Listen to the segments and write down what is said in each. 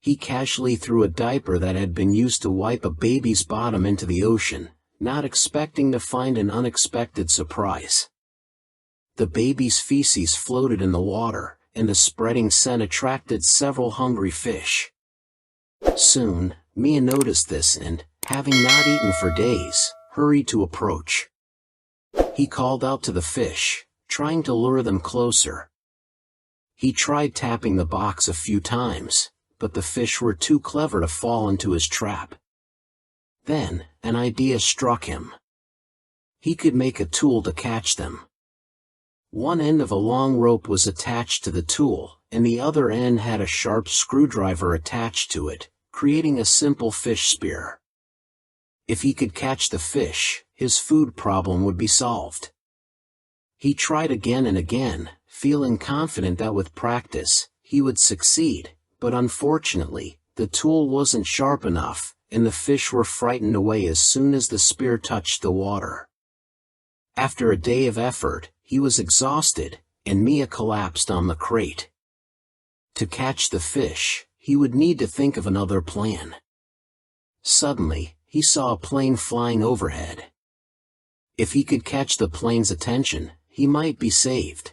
He casually threw a diaper that had been used to wipe a baby's bottom into the ocean, not expecting to find an unexpected surprise. The baby's feces floated in the water, and the spreading scent attracted several hungry fish. Soon, Mia noticed this and, having not eaten for days, hurried to approach. He called out to the fish, trying to lure them closer. He tried tapping the box a few times, but the fish were too clever to fall into his trap. Then, an idea struck him. He could make a tool to catch them. One end of a long rope was attached to the tool, and the other end had a sharp screwdriver attached to it, creating a simple fish spear. If he could catch the fish, his food problem would be solved. He tried again and again, feeling confident that with practice, he would succeed, but unfortunately, the tool wasn't sharp enough, and the fish were frightened away as soon as the spear touched the water. After a day of effort, he was exhausted, and Mia collapsed on the crate. To catch the fish, he would need to think of another plan. Suddenly, he saw a plane flying overhead. If he could catch the plane's attention, he might be saved.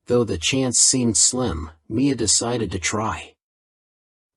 Though the chance seemed slim, Mia decided to try.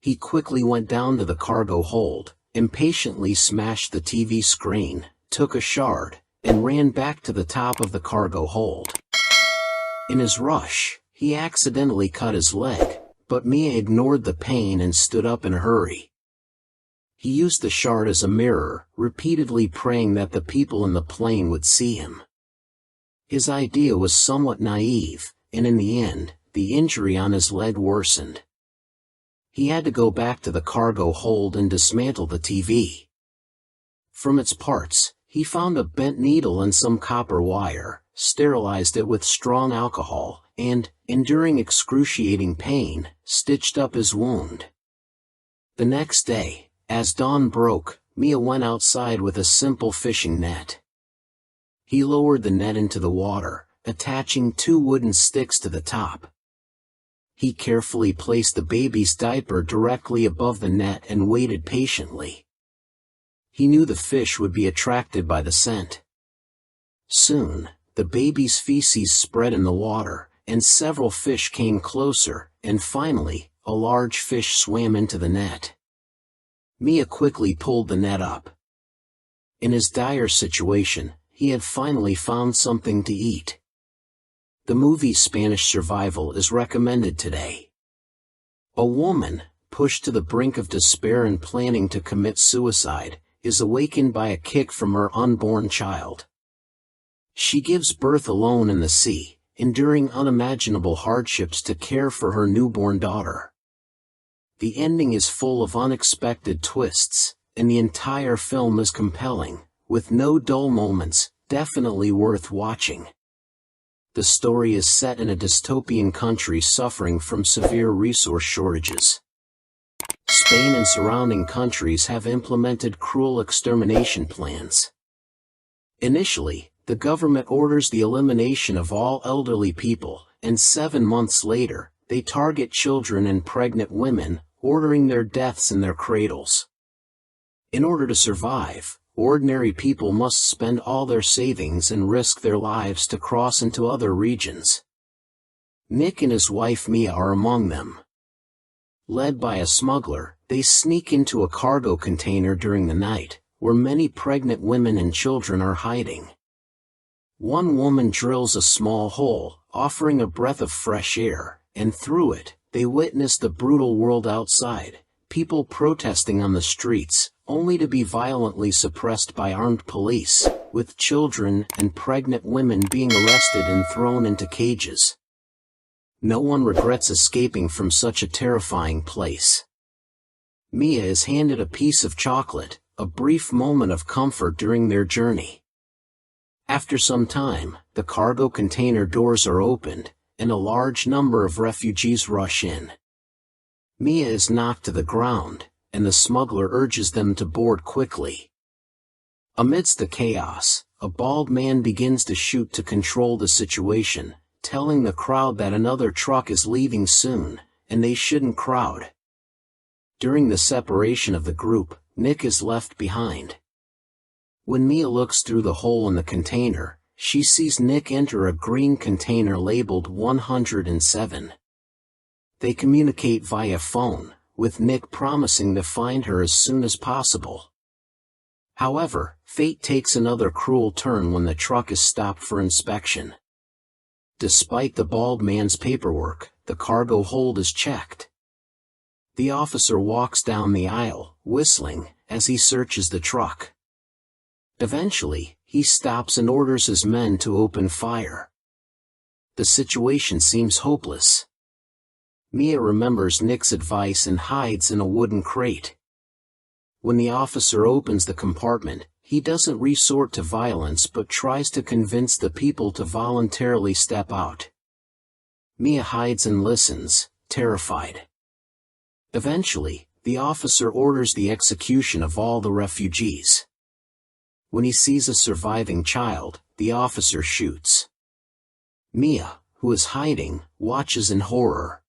He quickly went down to the cargo hold, impatiently smashed the TV screen, took a shard, and ran back to the top of the cargo hold. In his rush, he accidentally cut his leg, but Mia ignored the pain and stood up in a hurry. He used the shard as a mirror, repeatedly praying that the people in the plane would see him. His idea was somewhat naive, and in the end, the injury on his leg worsened. He had to go back to the cargo hold and dismantle the TV. From its parts, he found a bent needle and some copper wire, sterilized it with strong alcohol, and, enduring excruciating pain, stitched up his wound. The next day, as dawn broke, Mia went outside with a simple fishing net. He lowered the net into the water, attaching 2 wooden sticks to the top. He carefully placed the baby's diaper directly above the net and waited patiently. He knew the fish would be attracted by the scent. Soon, the baby's feces spread in the water, and several fish came closer, and finally, a large fish swam into the net. Mia quickly pulled the net up. In his dire situation, he had finally found something to eat. The movie Spanish Survival is recommended today. A woman, pushed to the brink of despair and planning to commit suicide, is awakened by a kick from her unborn child. She gives birth alone in the sea, enduring unimaginable hardships to care for her newborn daughter. The ending is full of unexpected twists, and the entire film is compelling, with no dull moments, definitely worth watching. The story is set in a dystopian country suffering from severe resource shortages. Spain and surrounding countries have implemented cruel extermination plans. Initially, the government orders the elimination of all elderly people, and 7 months later, they target children and pregnant women, ordering their deaths in their cradles. In order to survive, ordinary people must spend all their savings and risk their lives to cross into other regions. Nick and his wife Mia are among them. Led by a smuggler, they sneak into a cargo container during the night, where many pregnant women and children are hiding. One woman drills a small hole, offering a breath of fresh air, and through it, they witness the brutal world outside, people protesting on the streets, only to be violently suppressed by armed police, with children and pregnant women being arrested and thrown into cages. No one regrets escaping from such a terrifying place. Mia is handed a piece of chocolate, a brief moment of comfort during their journey. After some time, the cargo container doors are opened, and a large number of refugees rush in. Mia is knocked to the ground, and the smuggler urges them to board quickly. Amidst the chaos, a bald man begins to shoot to control the situation, telling the crowd that another truck is leaving soon, and they shouldn't crowd. During the separation of the group, Nick is left behind. When Mia looks through the hole in the container, she sees Nick enter a green container labeled 107. They communicate via phone, with Nick promising to find her as soon as possible. However, fate takes another cruel turn when the truck is stopped for inspection. Despite the bald man's paperwork, the cargo hold is checked. The officer walks down the aisle, whistling, as he searches the truck. Eventually, he stops and orders his men to open fire. The situation seems hopeless. Mia remembers Nick's advice and hides in a wooden crate. When the officer opens the compartment, he doesn't resort to violence but tries to convince the people to voluntarily step out. Mia hides and listens, terrified. Eventually, the officer orders the execution of all the refugees. When he sees a surviving child, the officer shoots. Mia, who is hiding, watches in horror.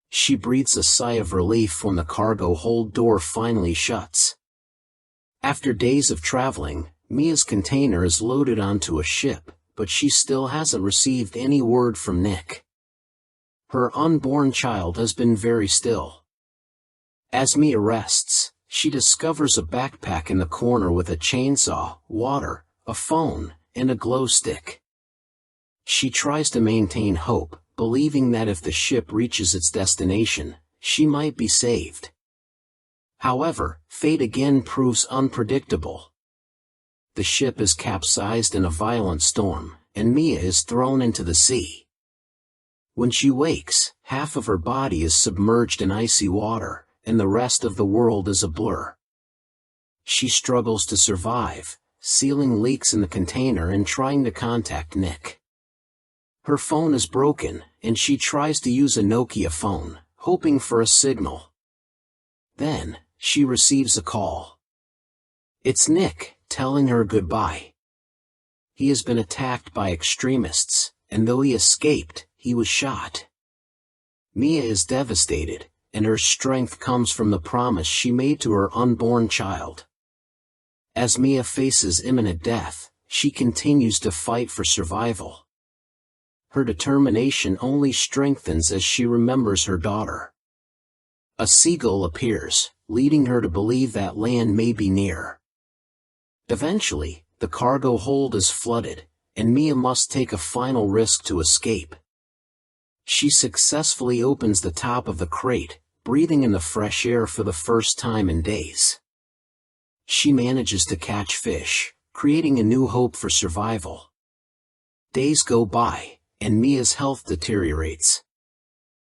She breathes a sigh of relief when the cargo hold door finally shuts. After days of traveling, Mia's container is loaded onto a ship, but she still hasn't received any word from Nick. Her unborn child has been very still. As Mia rests, she discovers a backpack in the corner with a chainsaw, water, a phone, and a glow stick. She tries to maintain hope, believing that if the ship reaches its destination, she might be saved. However, fate again proves unpredictable. The ship is capsized in a violent storm, and Mia is thrown into the sea. When she wakes, half of her body is submerged in icy water, and the rest of the world is a blur. She struggles to survive, sealing leaks in the container and trying to contact Nick. Her phone is broken, and she tries to use a Nokia phone, hoping for a signal. Then, she receives a call. It's Nick, telling her goodbye. He has been attacked by extremists, and though he escaped, he was shot. Mia is devastated, and her strength comes from the promise she made to her unborn child. As Mia faces imminent death, she continues to fight for survival. Her determination only strengthens as she remembers her daughter. A seagull appears, leading her to believe that land may be near. Eventually, the cargo hold is flooded, and Mia must take a final risk to escape. She successfully opens the top of the crate, breathing in the fresh air for the first time in days. She manages to catch fish, creating a new hope for survival. Days go by, and Mia's health deteriorates.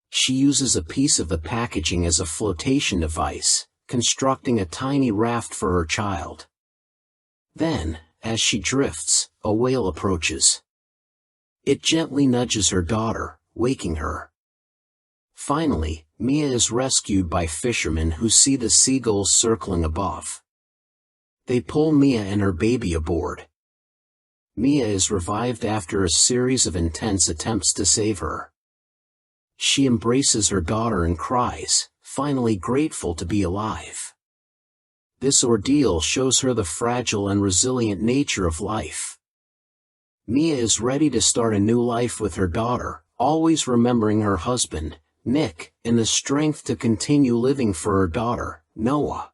She uses a piece of the packaging as a flotation device, constructing a tiny raft for her child. Then, as she drifts, a whale approaches. It gently nudges her daughter, waking her. Finally, Mia is rescued by fishermen who see the seagulls circling above. They pull Mia and her baby aboard. Mia is revived after a series of intense attempts to save her. She embraces her daughter and cries, finally grateful to be alive. This ordeal shows her the fragile and resilient nature of life. Mia is ready to start a new life with her daughter, always remembering her husband, Nick, and the strength to continue living for her daughter, Noah.